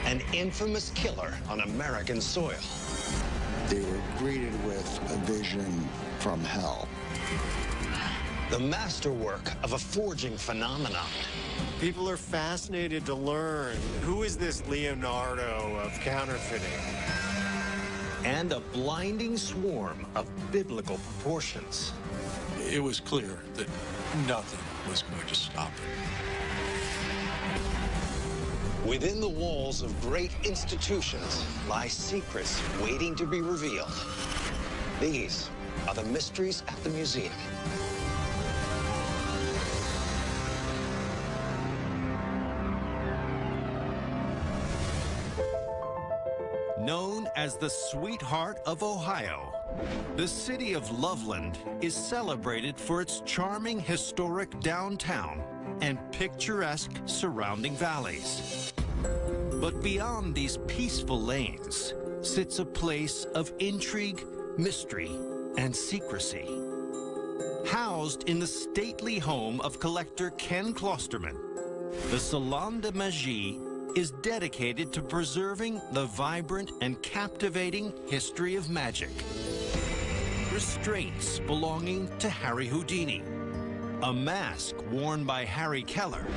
an infamous killer on American soil. They were greeted with a vision from hell. The masterwork of a forging phenomenon. People are fascinated to learn, who is this Leonardo of counterfeiting? And a blinding swarm of biblical proportions. It was clear that nothing was going to stop it. Within the walls of great institutions lie secrets waiting to be revealed. These are the mysteries at the museum. Known as the Sweetheart of Ohio, the city of Loveland is celebrated for its charming historic downtown and picturesque surrounding valleys. But beyond these peaceful lanes sits a place of intrigue, mystery, and secrecy. Housed in the stately home of collector Ken Klosterman, the Salon de Magie is dedicated to preserving the vibrant and captivating history of magic. Restraints belonging to Harry Houdini, a mask worn by Harry Keller,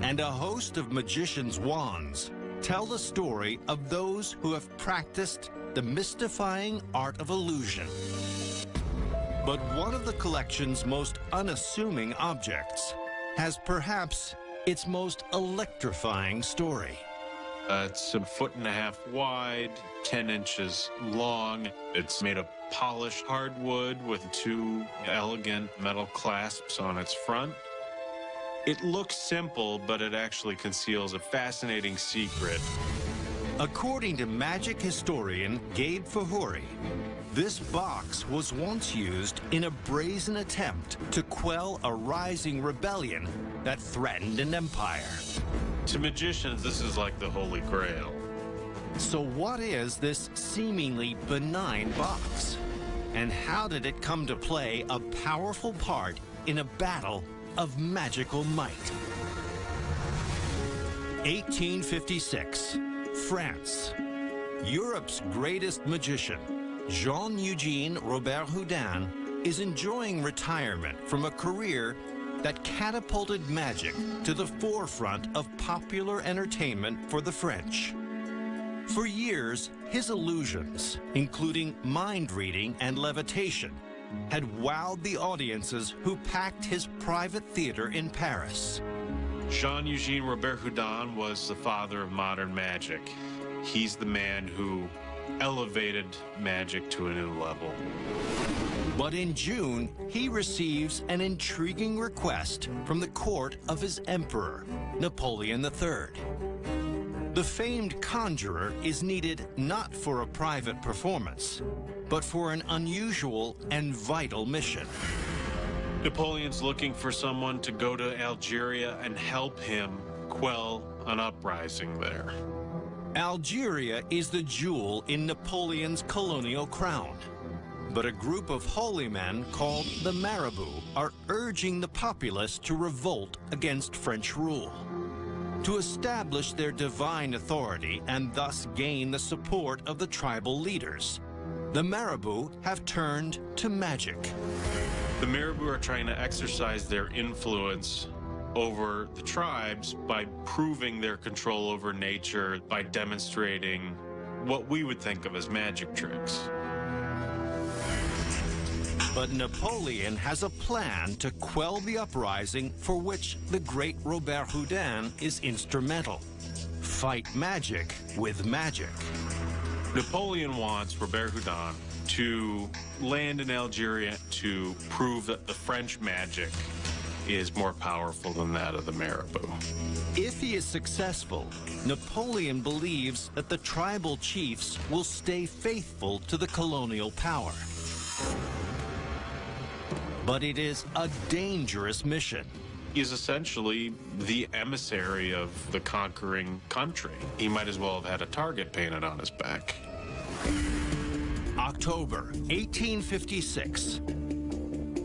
and a host of magicians' wands tell the story of those who have practiced the mystifying art of illusion. But one of the collection's most unassuming objects has perhaps its most electrifying story. It's 1.5 feet wide, 10 inches long. It's made of polished hardwood with 2 elegant metal clasps on its front. It looks simple, but it actually conceals a fascinating secret. According to magic historian Gabe Fahuri, this box was once used in a brazen attempt to quell a rising rebellion that threatened an empire. To magicians, this is like the Holy Grail. So what is this seemingly benign box? And how did it come to play a powerful part in a battle of magical might? 1856, France. Europe's greatest magician, Jean-Eugène Robert Houdin, is enjoying retirement from a career that catapulted magic to the forefront of popular entertainment for the French. For years, his illusions, including mind reading and levitation, had wowed the audiences who packed his private theater in Paris. Jean-Eugène Robert Houdin was the father of modern magic. He's the man who elevated magic to a new level. But in June, he receives an intriguing request from the court of his emperor, Napoleon III. The famed conjurer is needed not for a private performance, but for an unusual and vital mission. Napoleon's looking for someone to go to Algeria and help him quell an uprising there. Algeria is the jewel in Napoleon's colonial crown. But a group of holy men called the Marabout are urging the populace to revolt against French rule. To establish their divine authority and thus gain the support of the tribal leaders, the Marabout have turned to magic. The Marabout are trying to exercise their influence over the tribes by proving their control over nature, by demonstrating what we would think of as magic tricks. But Napoleon has a plan to quell the uprising for which the great Robert Houdin is instrumental. Fight magic with magic. Napoleon wants Robert Houdin to land in Algeria to prove that the French magic is more powerful than that of the Marabout. If he is successful, Napoleon believes that the tribal chiefs will stay faithful to the colonial power. But it is a dangerous mission. He's essentially the emissary of the conquering country. He might as well have had a target painted on his back. October 1856.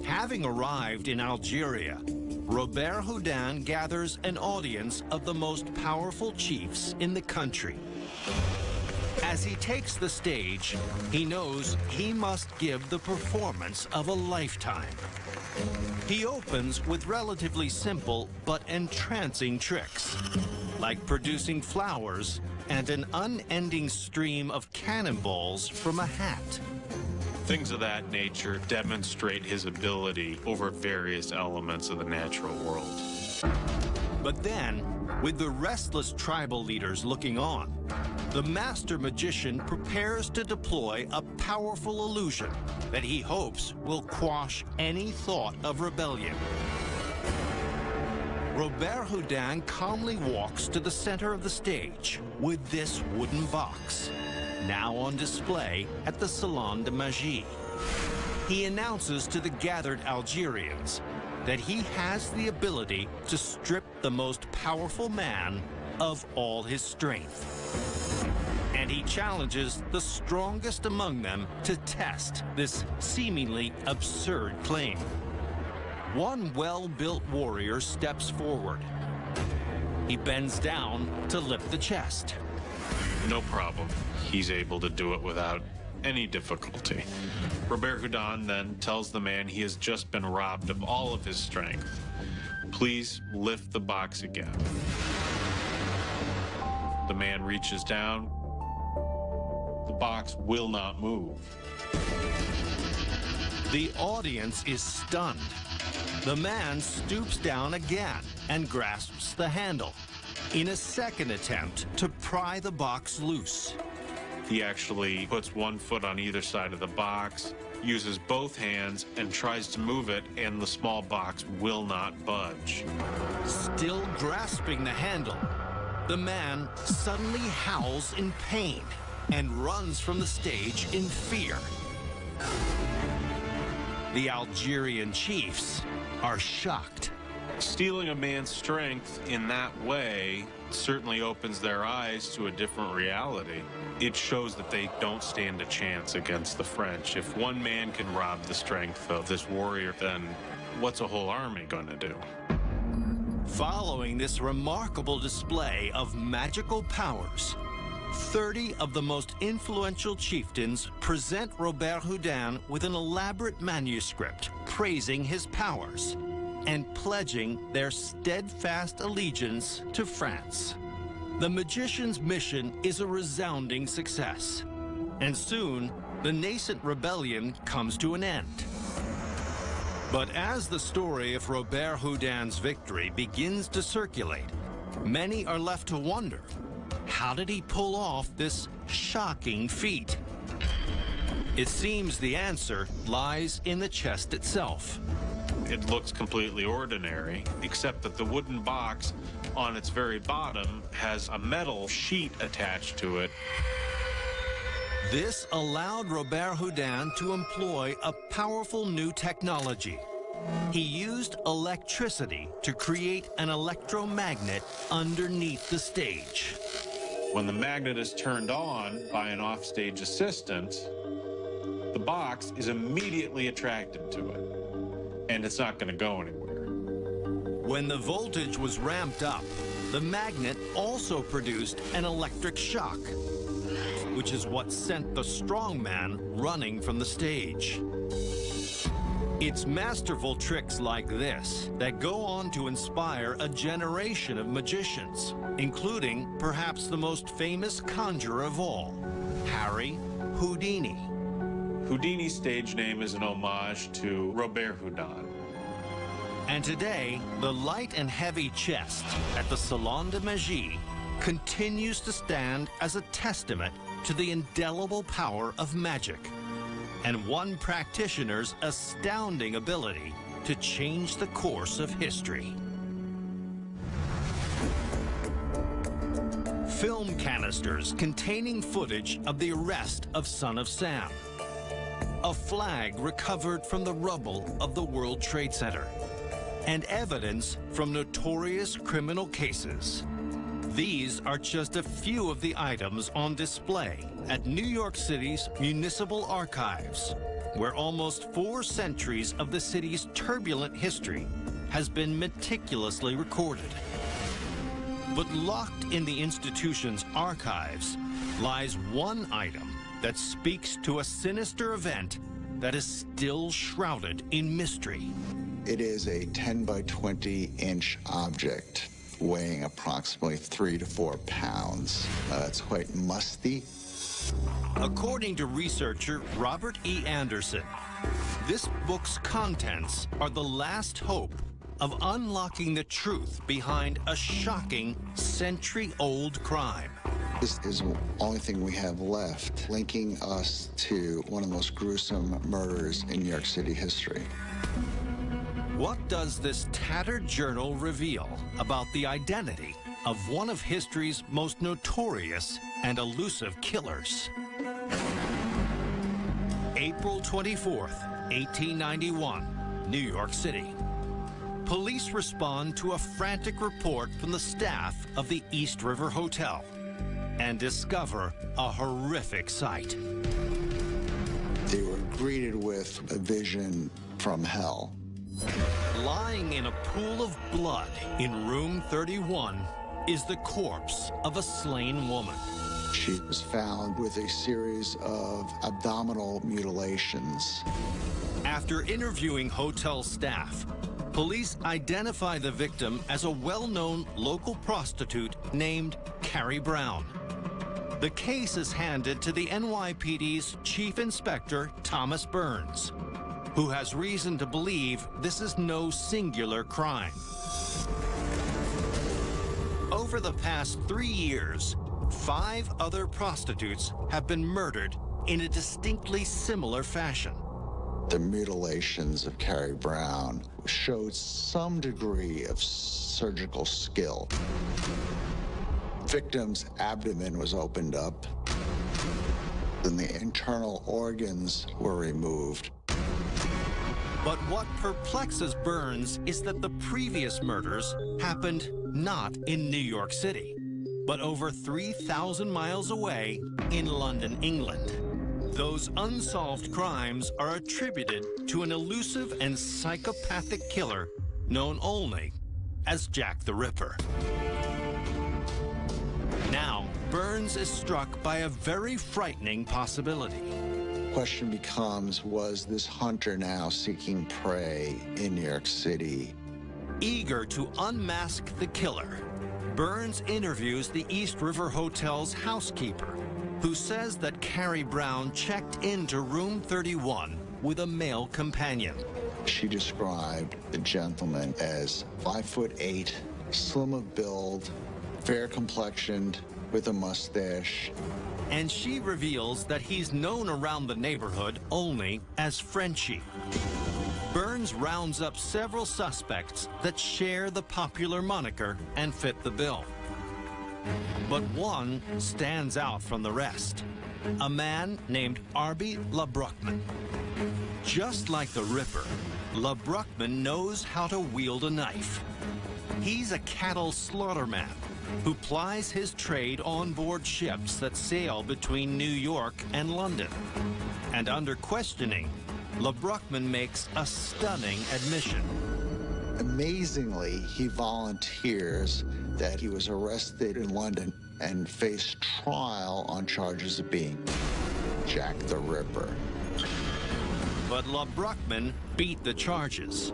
Having arrived in Algeria, Robert Houdin gathers an audience of the most powerful chiefs in the country. As he takes the stage, he knows he must give the performance of a lifetime. He opens with relatively simple but entrancing tricks, like producing flowers and an unending stream of cannonballs from a hat. Things of that nature demonstrate his ability over various elements of the natural world. But then, with the restless tribal leaders looking on, the master magician prepares to deploy a powerful illusion that he hopes will quash any thought of rebellion. Robert Houdin calmly walks to the center of the stage with this wooden box, now on display at the Salon de Magie. He announces to the gathered Algerians that he has the ability to strip the most powerful man of all his strength. And he challenges the strongest among them to test this seemingly absurd claim. One well-built warrior steps forward. He bends down to lift the chest. No problem. He's able to do it without any difficulty. Robert Houdin then tells the man he has just been robbed of all of his strength. Please lift the box again. The man reaches down. The box will not move. The audience is stunned. The man stoops down again and grasps the handle in a second attempt to pry the box loose. He actually puts one foot on either side of the box, uses both hands, and tries to move it, and the small box will not budge. Still grasping the handle, the man suddenly howls in pain and runs from the stage in fear. The Algerian chiefs are shocked. Stealing a man's strength in that way certainly opens their eyes to a different reality. It shows that they don't stand a chance against the French. If one man can rob the strength of this warrior, then what's a whole army going to do? Following this remarkable display of magical powers, 30 of the most influential chieftains present Robert Houdin with an elaborate manuscript praising his powers and pledging their steadfast allegiance to France. The magician's mission is a resounding success, and soon the nascent rebellion comes to an end. But as the story of Robert Houdin's victory begins to circulate, many are left to wonder, how did he pull off this shocking feat? It seems the answer lies in the chest itself. It looks completely ordinary, except that the wooden box on its very bottom has a metal sheet attached to it. This allowed Robert Houdin to employ a powerful new technology. He used electricity to create an electromagnet underneath the stage. When the magnet is turned on by an offstage assistant, the box is immediately attracted to it, and it's not going to go anywhere. When the voltage was ramped up, the magnet also produced an electric shock, which is what sent the strongman running from the stage. It's masterful tricks like this that go on to inspire a generation of magicians, including perhaps the most famous conjurer of all, Harry Houdini. Houdini's stage name is an homage to Robert Houdin. And today, the light and heavy chest at the Salon de Magie continues to stand as a testament to the indelible power of magic and one practitioner's astounding ability to change the course of history. Film canisters containing footage of the arrest of Son of Sam. A flag recovered from the rubble of the World Trade Center. And evidence from notorious criminal cases. These are just a few of the items on display at New York City's Municipal Archives, where almost 4 centuries of the city's turbulent history has been meticulously recorded. But locked in the institution's archives lies one item that speaks to a sinister event that is still shrouded in mystery. It is a 10 by 20 inch object weighing approximately 3 to 4 pounds. It's quite musty. According to researcher Robert E. Anderson, this book's contents are the last hope of unlocking the truth behind a shocking century-old crime. This is the only thing we have left, linking us to one of the most gruesome murders in New York City history. What does this tattered journal reveal about the identity of one of history's most notorious and elusive killers? April 24th, 1891, New York City. Police respond to a frantic report from the staff of the East River Hotel and discover a horrific sight. They were greeted with a vision from hell. Lying in a pool of blood in room 31 is the corpse of a slain woman. She was found with a series of abdominal mutilations. After interviewing hotel staff, police identify the victim as a well-known local prostitute named Carrie Brown. The case is handed to the NYPD's Chief Inspector Thomas Burns, who has reason to believe this is no singular crime. Over the past 3 years, 5 other prostitutes have been murdered in a distinctly similar fashion. The mutilations of Carrie Brown showed some degree of surgical skill. Victim's abdomen was opened up, and the internal organs were removed. But what perplexes Burns is that the previous murders happened not in New York City, but over 3,000 miles away in London, England. Those unsolved crimes are attributed to an elusive and psychopathic killer known only as Jack the Ripper. Now, Burns is struck by a very frightening possibility. The question becomes, was this hunter now seeking prey in New York City? Eager to unmask the killer, Burns interviews the East River Hotel's housekeeper, who says that Carrie Brown checked into room 31 with a male companion. She described the gentleman as 5'8", slim of build, fair complexioned, with a mustache. And she reveals that he's known around the neighborhood only as Frenchie. Burns rounds up several suspects that share the popular moniker and fit the bill. But one stands out from the rest, a man named Arby LeBruckman. Just like the Ripper, LeBruckman knows how to wield a knife. He's a cattle slaughterman who plies his trade on board ships that sail between New York and London. And under questioning, LeBruckman makes a stunning admission. Amazingly, he volunteers that he was arrested in London and faced trial on charges of being Jack the Ripper. But LeBruckman beat the charges.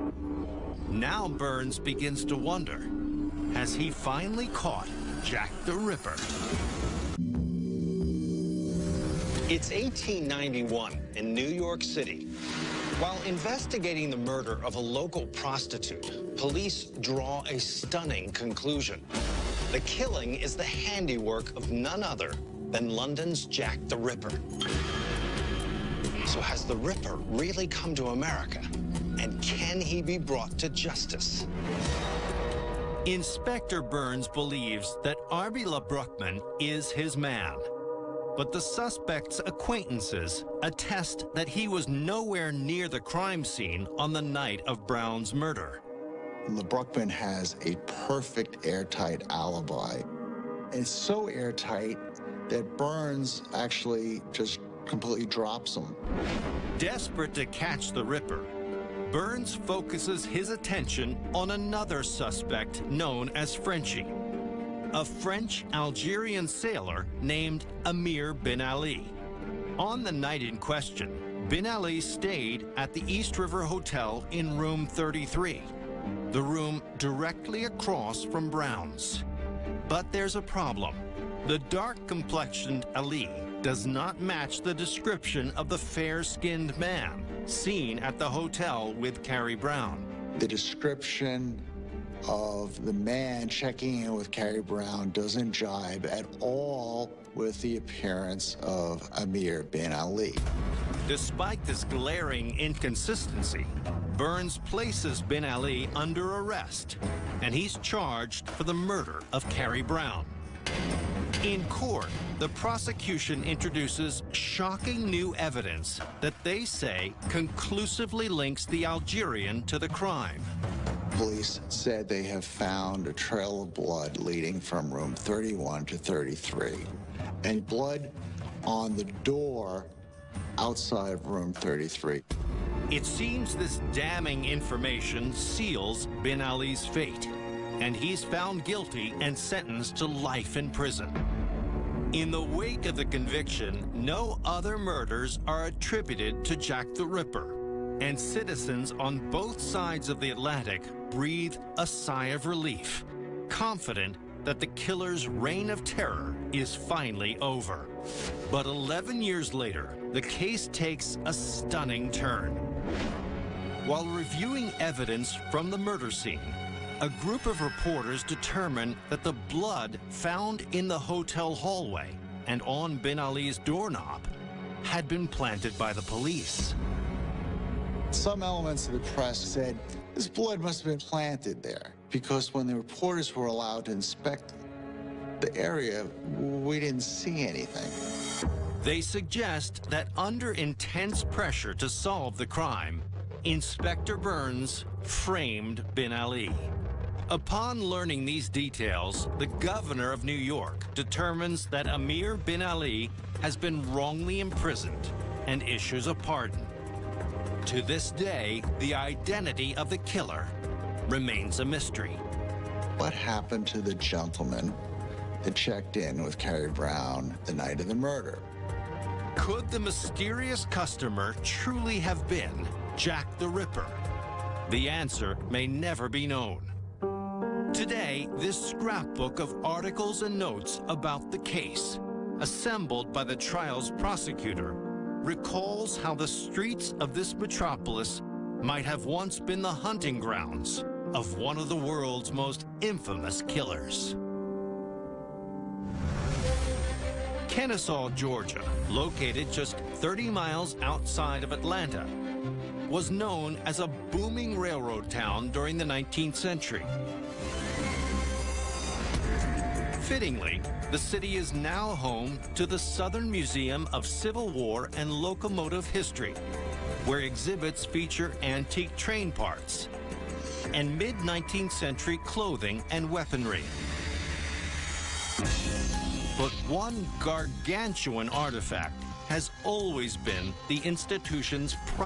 Now Burns begins to wonder, has he finally caught Jack the Ripper? It's 1891 in New York City. While investigating the murder of a local prostitute, police draw a stunning conclusion. The killing is the handiwork of none other than London's Jack the Ripper. So has the Ripper really come to America? And can he be brought to justice? Inspector Burns believes that Arby LeBruckman is his man. But the suspect's acquaintances attest that he was nowhere near the crime scene on the night of Brown's murder. LeBruckman has a perfect airtight alibi. It's so airtight that Burns actually just completely drops him. Desperate to catch the Ripper, Burns focuses his attention on another suspect known as Frenchie, a French-Algerian sailor named Amir bin Ali. On the night in question, bin Ali stayed at the East River Hotel in room 33, the room directly across from Brown's. But there's a problem. The dark-complexioned Ali does not match the description of the fair-skinned man seen at the hotel with Carrie Brown. The description of the man checking in with Carrie Brown doesn't jibe at all with the appearance of Amir bin Ali. Despite this glaring inconsistency, Burns places bin Ali under arrest, and he's charged for the murder of Carrie Brown. In court, the prosecution introduces shocking new evidence that they say conclusively links the Algerian to the crime. Police said they have found a trail of blood leading from room 31 to 33, and blood on the door outside of room 33. It seems this damning information seals bin Ali's fate, and he's found guilty and sentenced to life in prison. In the wake of the conviction, no other murders are attributed to Jack the Ripper, and citizens on both sides of the Atlantic breathe a sigh of relief, confident that the killer's reign of terror is finally over. But 11 years later, the case takes a stunning turn. While reviewing evidence from the murder scene, a group of reporters determined that the blood found in the hotel hallway and on bin Ali's doorknob had been planted by the police. Some elements of the press said this blood must have been planted there, because when the reporters were allowed to inspect the area, we didn't see anything. They suggest that under intense pressure to solve the crime, Inspector Burns framed bin Ali. Upon learning these details, the governor of New York determines that Amir bin Ali has been wrongly imprisoned and issues a pardon. To this day, the identity of the killer remains a mystery. What happened to the gentleman that checked in with Carrie Brown the night of the murder? Could the mysterious customer truly have been Jack the Ripper? The answer may never be known. Today, this scrapbook of articles and notes about the case, assembled by the trial's prosecutor, recalls how the streets of this metropolis might have once been the hunting grounds of one of the world's most infamous killers. Kennesaw, Georgia, located just 30 miles outside of Atlanta, was known as a booming railroad town during the 19th century. Fittingly, the city is now home to the Southern Museum of Civil War and Locomotive History, where exhibits feature antique train parts and mid-19th century clothing and weaponry. But one gargantuan artifact has always been the institution's